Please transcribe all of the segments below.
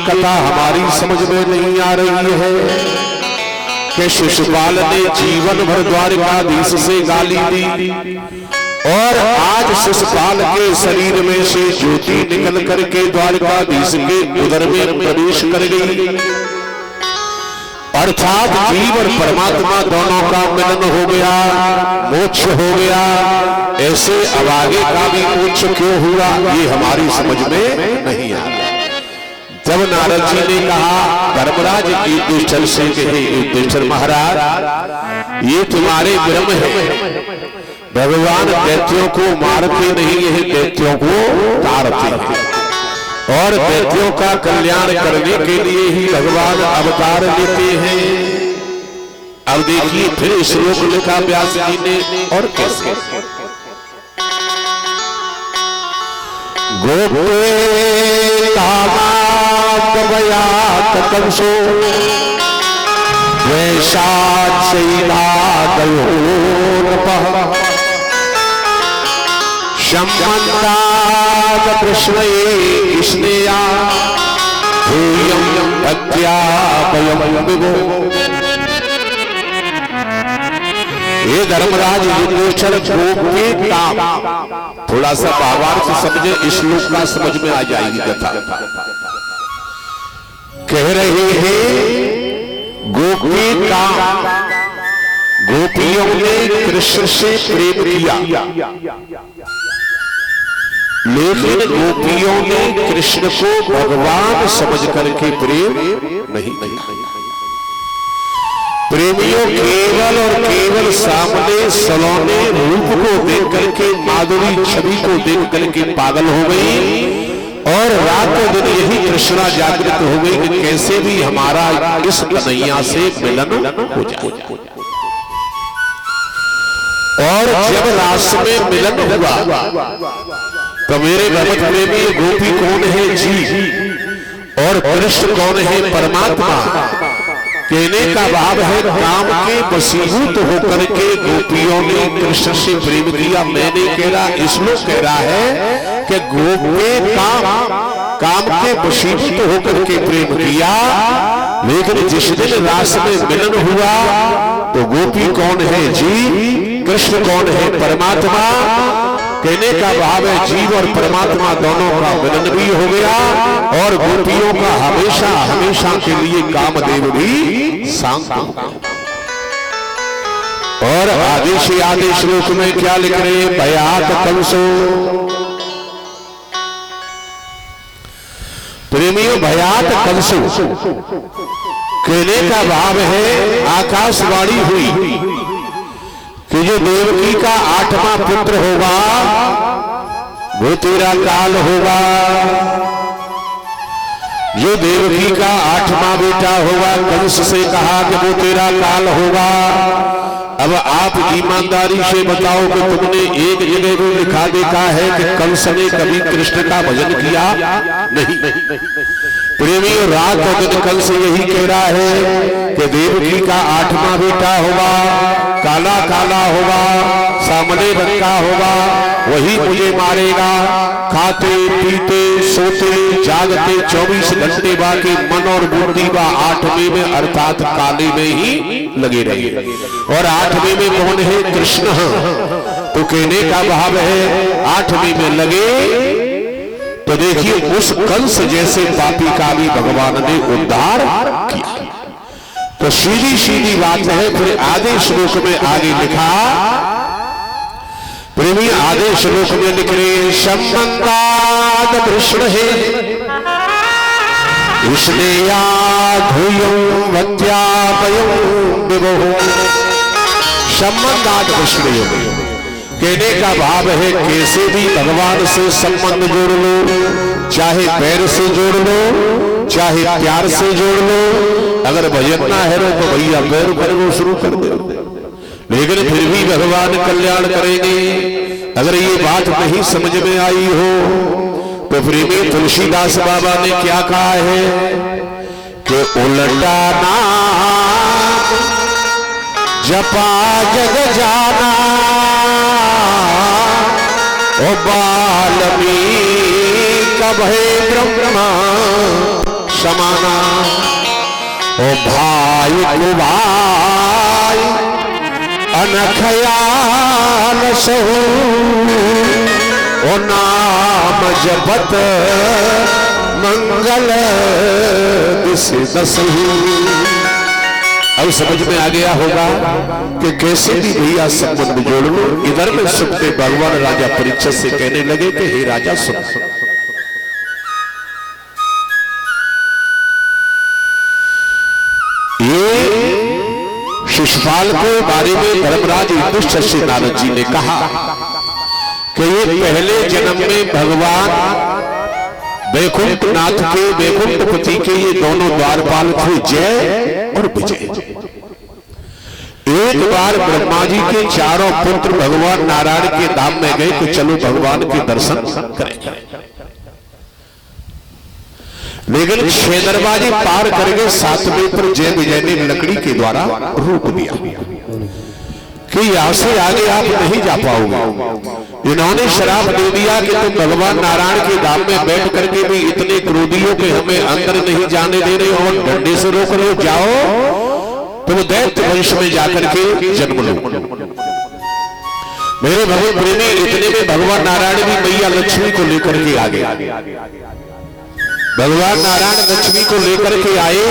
कथा हमारी समझ में नहीं आ रही है कि शिशुपाल ने जीवन भर द्वारकाधीश से गाली दी और आज शिशुपाल के शरीर में से ज्योति निकल करके द्वारकाधीश के उदर में प्रवेश कर गई, अर्थात जीव और परमात्मा दोनों का मिलन हो गया, मोक्ष हो गया। ऐसे अब आगे का भी मोक्ष क्यों हुआ ये हमारी समझ में नहीं आया। जब नारद जी ने कहा धर्मराज युधिष्ठिर से कहे, युधिष्ठिर महाराज ये तुम्हारे ब्रह्म है, भगवान दैत्यों को मारते नहीं है, दैत्यों को तारते हैं और दैत्यों का कल्याण करने के लिए ही भगवान अवतार लेते हैं। अब देखिए फिर श्लोक लिखा व्यास जी ने और कैसे गोपे कामात कंसो वैशाच सैलादयो नपः शम्मन्दात कृष्णये स्नेया भूयं अत्यापयं विभो। ये धर्मराज युधिष्ठिर गोपे काम, थोड़ा सा भावार्थ समझे, इस श्लोक का समझ में आ जाएगी कथा। कह रहे हैं गोपी काम, गोपियों ने कृष्ण से प्रेम किया, लेकिन गोपियों ने कृष्ण को भगवान समझ करके प्रेम नहीं किया। प्रेमियों केवल और केवल सामने सलोने रूप को देख करके, माधुरी छवि को देख करके पागल हो गई और रातों दिन यही तृष्णा जागृत हो गई कि कैसे भी हमारा इस कन्हैया से मिलन हो जाए। और जब रास में मिलन हुआ तो मेरे भगवत प्रेमी गोपी कौन है जी और कृष्ण कौन है परमात्मा, कहने का भाव है काम के वशीभूत होकर के गोपियों ने कृष्ण से प्रेम किया। मैं नहीं कह रहा, इसलिए कह रहा है कि गोपी काम के वशीभूत होकर के प्रेम किया, लेकिन जिस दिन रास में मिलन हुआ तो गोपी कौन है जी, कृष्ण कौन है परमात्मा। कहने का भाव है जीव और परमात्मा दोनों का मिलन भी हो गया और गोपियों का हमेशा हमेशा के लिए कामदेव भी शांत हो गया। और आगे से आगे श्लोक में क्या लिख रहे हैं, भयात कंसो, प्रेमियों भयात कंसो, कहने का भाव है आकाशवाणी हुई कि जो देवकी का 8वां पुत्र होगा वो तेरा काल होगा, जो देवकी का 8वां बेटा होगा कंस से कहा कि वो तेरा काल होगा। अब आप ईमानदारी से बताओ कि तुमने एक जगह को लिखा देखा है कि कंस ने कभी कृष्ण का भजन किया? नहीं। प्रेमी रात और दिन कंस यही कह रहा है कि देवकी का 8वां बेटा होगा, काला काला होगा, सामने रंग का होगा, वही मुझे मारेगा। खाते पीते सोते जागते 24 घंटे बाकी मन और बुद्धि का 8वें में अर्थात काले में ही लगे रहे। और 8वें में कौन है? कृष्ण। तो कहने का भाव है 8वें में लगे तो देखिए उस कंस जैसे पापी का भी भगवान ने उद्धार किया। तो सीधी सीधी बात है। फिर आधे श्लोक में आगे लिखा, प्रेमी आधे श्लोक में लिख रहे संबंधाद कृष्ण है इसलिए संबंधाद कृष्ण। कहने का भाव है कैसे भी भगवान से संबंध जोड़ लो, चाहे पैर से जोड़ लो, चाहे प्यार से जोड़ लो। अगर भजनना है तो भैया पैर करना शुरू कर दो, लेकिन फिर भी भगवान कल्याण करेंगे। अगर ये बात नहीं समझ में आई हो तो फिर भी तुलसीदास बाबा ने क्या कहा है कि उल्टा नाम जपा जग जाना ओ बाल्मीकि भय ब्रह्मा समाना। ओ भाई को भाई अनखयाल सहू, ओ नाम जपत मंगल दिस दसहू। अब समझ में आ गया होगा कि कैसे भी भैया संबंध जोड़ लो। इधर में सुनते भगवान राजा परीक्षित से कहने लगे कि हे राजा सुन, ये शिशुपाल के बारे में धर्मराज युधिष्ठिर से नारद जी ने कहा कि ये पहले जन्म में भगवान वैकुंठ नाथ के, वैकुंठपति के ये दोनों द्वारपाल थे, जय और विजय। एक बार ब्रह्मा जी के चारों पुत्र भगवान नारायण के धाम में गए कि चलो भगवान के दर्शन करें, लेकिन 6 दरवाजे पार करके 7वें पर जय विजय ने लकड़ी के द्वारा रोक दिया कि यहां से आगे आप नहीं जा पाओगे। इन्होंने शराप दे दिया कि तुम भगवान नारायण के धाम में बैठ करके भी इतने क्रोधियों के हमें अंदर नहीं जाने दे रहे और डंडे से रोक रहे हो, जाओ तुम दैत्य वंश में जाकर के जन्म लो। मेरे भगवान प्रेमी, इतने में भगवान नारायण भी मैया लक्ष्मी को लेकर के आ गए। भगवान नारायण लक्ष्मी को लेकर के आए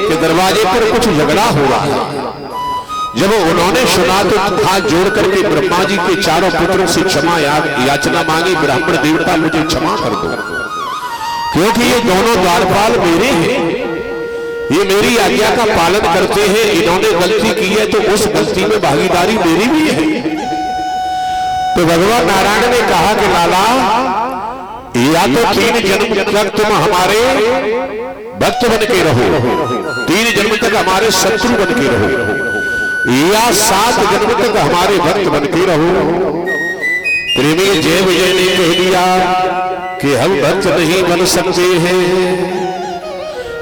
कि दरवाजे पर कुछ झगड़ा हो रहा है। जब उन्होंने सुना तो हाथ जोड़ करके ब्रह्मा जी के चारों पुत्रों से क्षमा याचना मांगी, ब्राह्मण देवता मुझे क्षमा कर दो, क्योंकि ये दोनों द्वारपाल मेरे हैं, ये मेरी आज्ञा का पालन करते हैं। इन्होंने गलती की है तो उस गलती में भागीदारी मेरी भी है। तो भगवान नारायण ने कहा कि लाला, या तो 3 जन्म तक तुम हमारे भक्त बन के रहो, 3 जन्म तक हमारे शत्रु बन के रहो, या 7 जन्म तक हमारे भक्त बन के रहो। प्रेमी जय विजय ने कह दिया कि हम भक्त नहीं बन सकते हैं,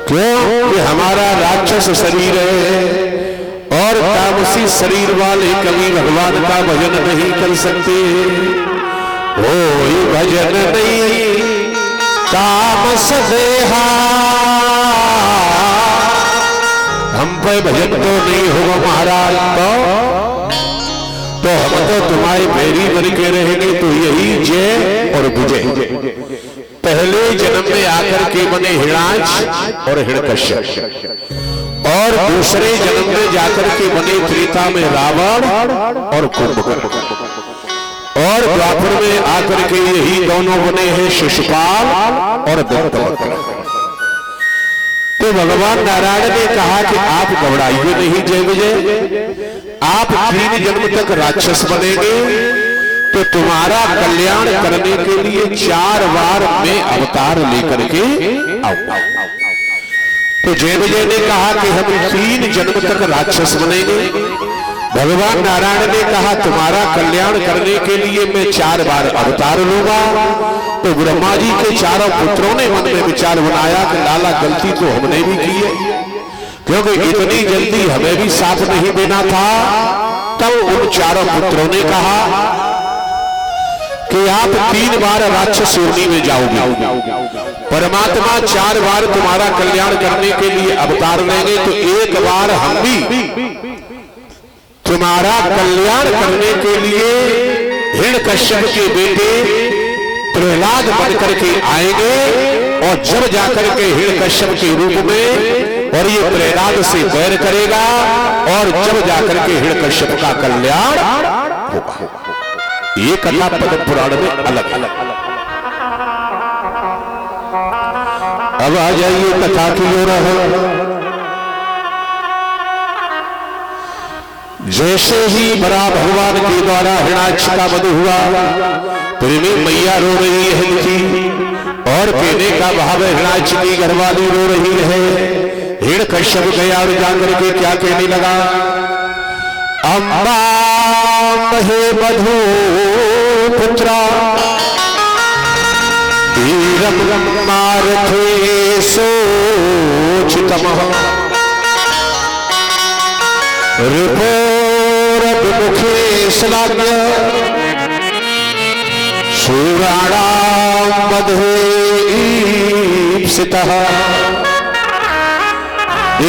क्यों कि हमारा राक्षस शरीर है और तामसी शरीर वाले कभी भगवान का भजन नहीं कर सकते। कोई भजन नहीं तामस देहा, हम पे भजन तो नहीं होगा महाराज, तो हम तो तुम्हारे पैरी बन के रहेंगे। तो यही जय और विजय पहले जन्म में आकर के बने हिरण्याक्ष और हिरण्यकश्यप, और दूसरे जन्म में जाकर के बने त्रेता में रावण और कुंभकर्ण, और द्वापर में आकर के यही दोनों बने हैं शिशुपाल और दंतवक्र। तो भगवान नारायण ने कहा कि आप घबराइए नहीं जय विजय, आप 3 जन्म तक राक्षस बनेंगे तो तुम्हारा कल्याण करने के लिए 4 बार मैं अवतार लेकर के आऊंगा। तो जय विजय ने कहा कि हम 3 जन्म तक राक्षस बनेंगे। भगवान नारायण ने कहा तुम्हारा कल्याण करने के लिए मैं 4 बार अवतार लूंगा। तो ब्रह्मा जी के चारों पुत्रों ने मन में विचार बनाया कि लाला गलती तो हमने भी की है, क्योंकि इतनी जल्दी हमें भी साथ नहीं देना था। तब उन चारों पुत्रों ने कहा कि आप 3 बार राक्षस योनि में जाओगे, परमात्मा 4 बार तुम्हारा कल्याण करने के लिए अवतार लेंगे, तो एक बार हम भी तुम्हारा कल्याण करने के लिए हिरण्यकश्यप के बेटे प्रहलाद बनकर के आएंगे, और जब जाकर के हिरण्यकश्यप के रूप में, और ये प्रहलाद से बैर करेगा, और जब जाकर के हिरण्यकश्यप का कल्याण होगा। ये कथा पद्म पुराण में अलग अलग। अब आ जाइए कथा की ओर। जैसे ही बड़ा भगवान के द्वारा हिरण्याक्ष का वध हुआ, प्रेमी मैया रो रही है थी, और कहने का भाव हिरण्याक्ष की घरवाली रो रही है। हिरण्यकश्यप गया और जाकर के क्या कहने लगा, अम्बा महे बधू पुत्रा वीरम मारथे सोचितमः रिपोरभिमुखे श्लाघ्य शूराणां वधे ईप्सितः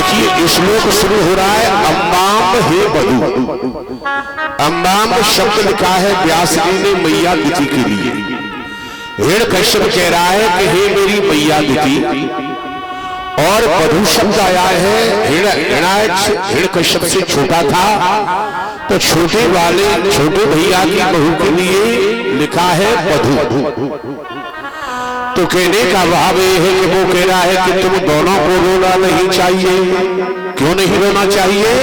देखिए श्लोक शुरू हो रहा है अम्बाम हे बधू। अम्बाम शब्द लिखा है व्यास जी ने मैया दिति के लिए। हिरण्यकश्यप कह रहा है कि हे मेरी मैया दिति, और बधू शब्द आया है हिरण्यकश्यप से छोटा था तो छोटे वाले छोटे भैया की बहू के लिए लिखा है बधू। तो कहने का भाव यह है कि वो कह रहा है कि तुम दोनों को रोना नहीं चाहिए। क्यों नहीं रोना चाहिए?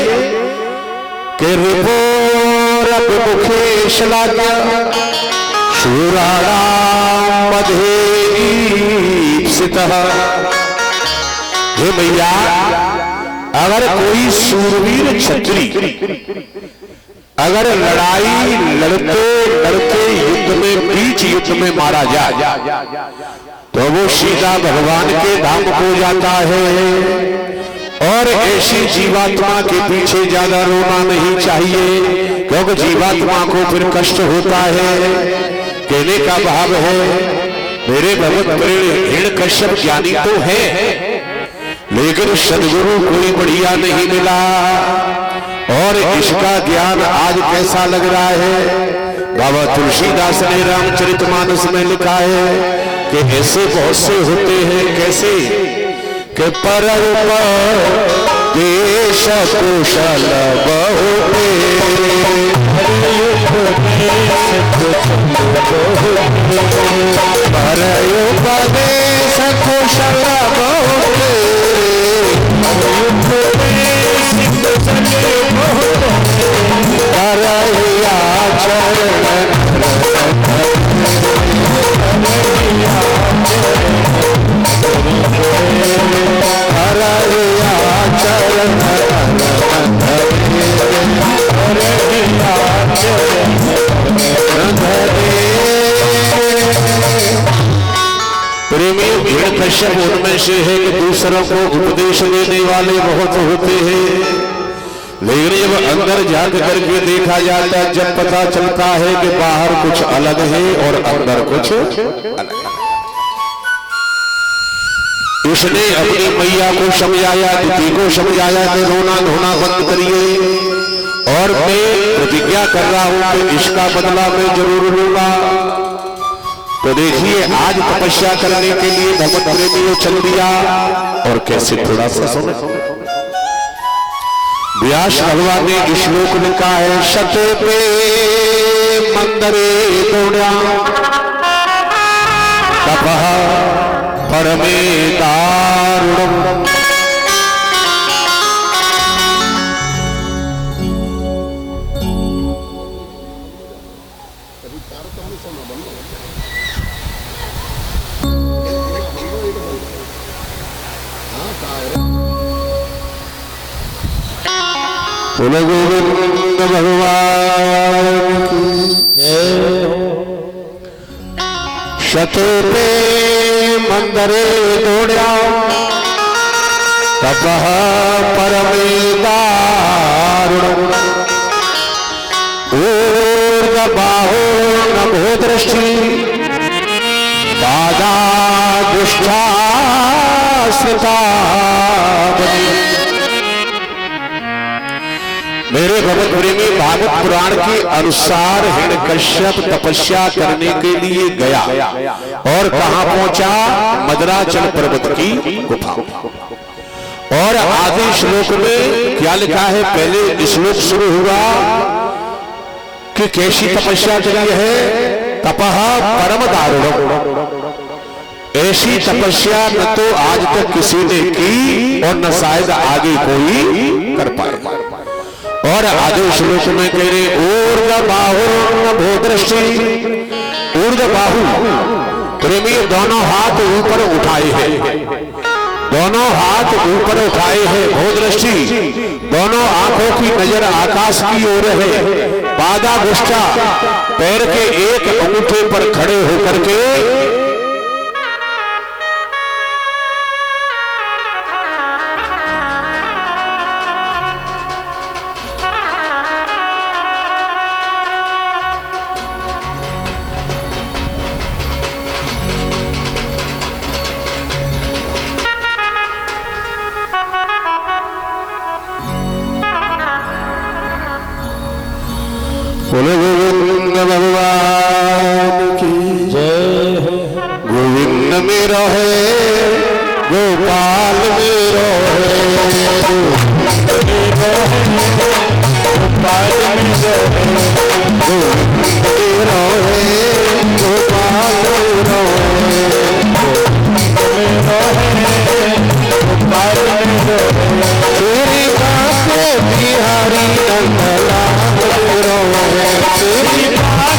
कि रिपो रब मुखेश लागा शूराड़ा मधेरीप्सितः। हे भैया, अगर कोई सूरवीर क्षत्रिय अगर लड़ाई लड़ते लड़ते युद्ध में बीच युद्ध में मारा जाए तो वो सीधा भगवान के धाम को जाता है। और ऐसी जीवात्मा के पीछे ज्यादा रोना नहीं चाहिए, क्योंकि जीवात्मा को फिर कष्ट होता है। कहने का भाव है मेरे भगवत हिरण्यकश्यप ज्ञानी तो है, लेकिन सदगुरु कोई बढ़िया नहीं मिला। और इसका ज्ञान आज कैसा लग रहा है? बाबा तुलसीदास ने रामचरितमानस में लिखा है कि ऐसे बहुत से होते हैं। कैसे? कि पर देश कुशल बहुते पर उपदेश कुशल बहुते करैया चरण प्रेमी हिरण्यकश्यप उनमें से है कि दूसरों को उपदेश देने वाले बहुत होते हैं, लेकिन जब अंदर झांक करके देखा जाता है जब पता चलता है कि बाहर कुछ अलग है और अंदर कुछ अलग। उसने अपनी मैया को समझाया, दिति को समझाया कि रोना धोना बंद करिए, और मैं प्रतिज्ञा कर रहा हूं कि इसका बदला मैं जरूर लूंगा। तो देखिए आज तपस्या करने के लिए भगवत प्रेमियों चल दिया। और कैसे थोड़ा सा सुने, व्यास भगवान ने श्लोक लिखा है शत पे मंदरे दौड़ा तपः परमे दारुणम्। गोविंद भगवान की जय हो। शतो पे मंदरे दौड़ा तपः परमे दारुणम्। ऊर्ध्वबाहो नभो दृष्टि पादा दुष्टाश्रिता। मेरे भगवत प्रेमी भागवत पुराण के अनुसार हिरण्यकश्यप तपस्या करने के लिए गया और कहां पहुंचा? मदराचल पर्वत की गुफा। और आधे श्लोक में क्या लिखा है? पहले श्लोक शुरू हुआ कि कैसी तपस्या करी है? तपः परम दारुणम्। ऐसी तपस्या न तो आज तक किसी ने की और न शायद आगे कोई कर पाएगा। और आधे श्लोक में कह रहे ऊर्ध्वबाहो नभो दृष्टि। ऊर्ध्वबाहु प्रेमी दोनों हाथ ऊपर उठाए हैं, दोनों हाथ ऊपर उठाए हैं। भो दृष्टि दोनों आंखों की नजर आकाश की ओर है। पादा गुष्ठा पैर के एक अंगूठे पर खड़े होकर के गोपाल मेरो गोपाल मेरो गोपाल मेरो तेरी बातें बिहारी नंदलाल मेरो तेरी बातें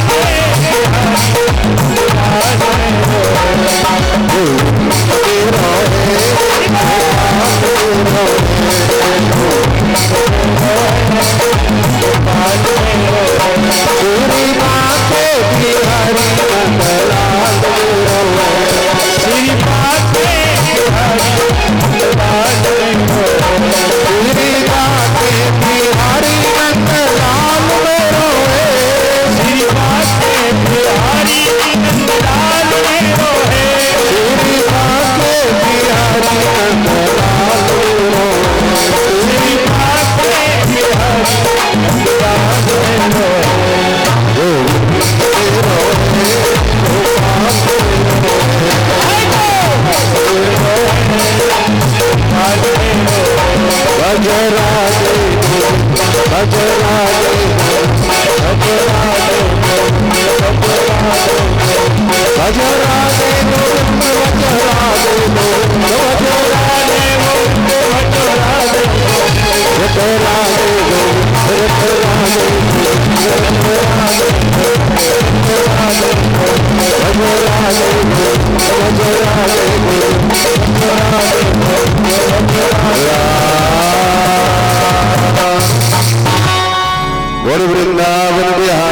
वृंदावन बिहारी।